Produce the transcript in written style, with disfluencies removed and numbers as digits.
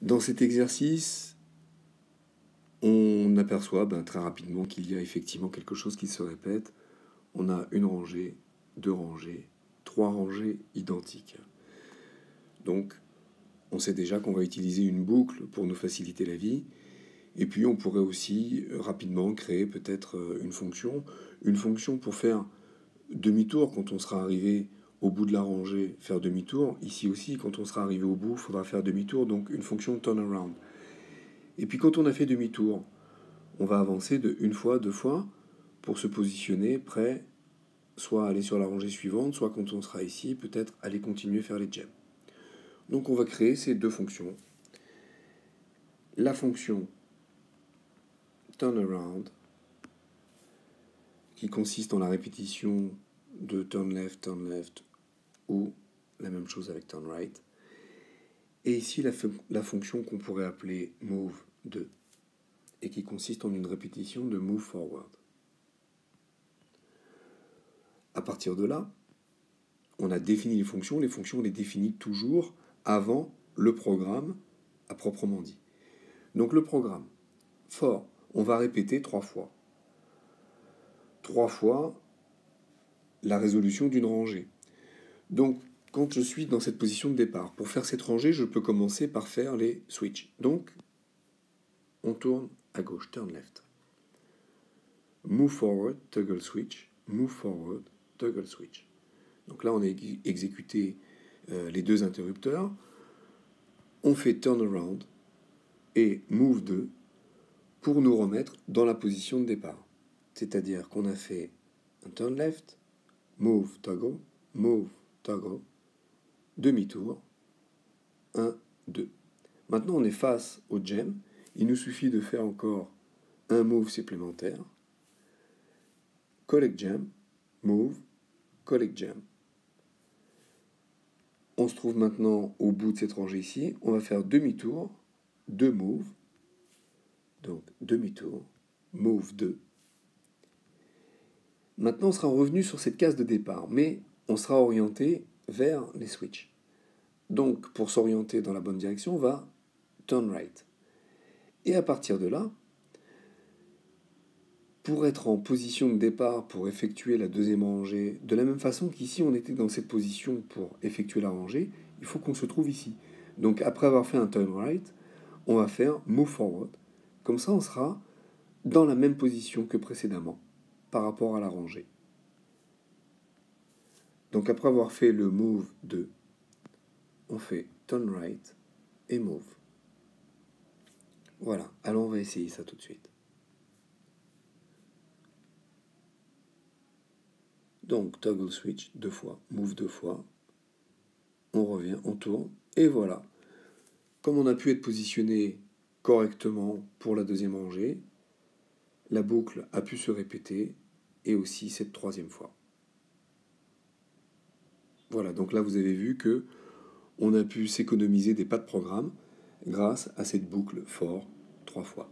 Dans cet exercice, on aperçoit très rapidement qu'il y a effectivement quelque chose qui se répète. On a une rangée, deux rangées, trois rangées identiques. Donc, on sait déjà qu'on va utiliser une boucle pour nous faciliter la vie. Et puis, on pourrait aussi rapidement créer peut-être une fonction pour faire demi-tour quand on sera arrivé au bout de la rangée, faire demi-tour. Ici aussi, quand on sera arrivé au bout, il faudra faire demi-tour, donc une fonction turnaround. Et puis quand on a fait demi-tour, on va avancer de une fois, deux fois, pour se positionner prêt, soit aller sur la rangée suivante, soit quand on sera ici, peut-être aller continuer faire les gems. Donc on va créer ces deux fonctions. La fonction turnaround, qui consiste en la répétition de turn left, ou la même chose avec turn right. Et ici la fonction qu'on pourrait appeler move 2, et qui consiste en une répétition de move forward. À partir de là, on a défini les fonctions. Les fonctions, on les définit toujours avant le programme à proprement dit. Donc le programme, for, on va répéter 3 fois. 3 fois la résolution d'une rangée. Donc, quand je suis dans cette position de départ, pour faire cette rangée, je peux commencer par faire les switches. Donc, on tourne à gauche, turn left. Move forward, toggle switch. Move forward, toggle switch. Donc là, on a exécuté les deux interrupteurs. On fait turn around et move 2 pour nous remettre dans la position de départ. C'est-à-dire qu'on a fait un turn left, move, toggle, demi-tour, 1, 2. Maintenant, on est face au gem. Il nous suffit de faire encore un move supplémentaire. Collect gem, move, collect gem. On se trouve maintenant au bout de cette rangée ici. On va faire demi-tour, 2 moves. Donc demi-tour, move 2. Maintenant, on sera revenu sur cette case de départ, mais on sera orienté vers les switches. Donc, pour s'orienter dans la bonne direction, on va turn right. Et à partir de là, pour être en position de départ pour effectuer la deuxième rangée, de la même façon qu'ici on était dans cette position pour effectuer la rangée, il faut qu'on se trouve ici. Donc après avoir fait un turn right, on va faire move forward. Comme ça, on sera dans la même position que précédemment par rapport à la rangée. Donc après avoir fait le move 2, on fait turn right et move. Voilà, alors on va essayer ça tout de suite. Donc toggle switch 2 fois, move 2 fois, on revient, on tourne, et voilà. Comme on a pu être positionné correctement pour la deuxième rangée, la boucle a pu se répéter, et aussi cette troisième fois. Voilà, donc là vous avez vu que on a pu s'économiser des pas de programme grâce à cette boucle for 3 fois.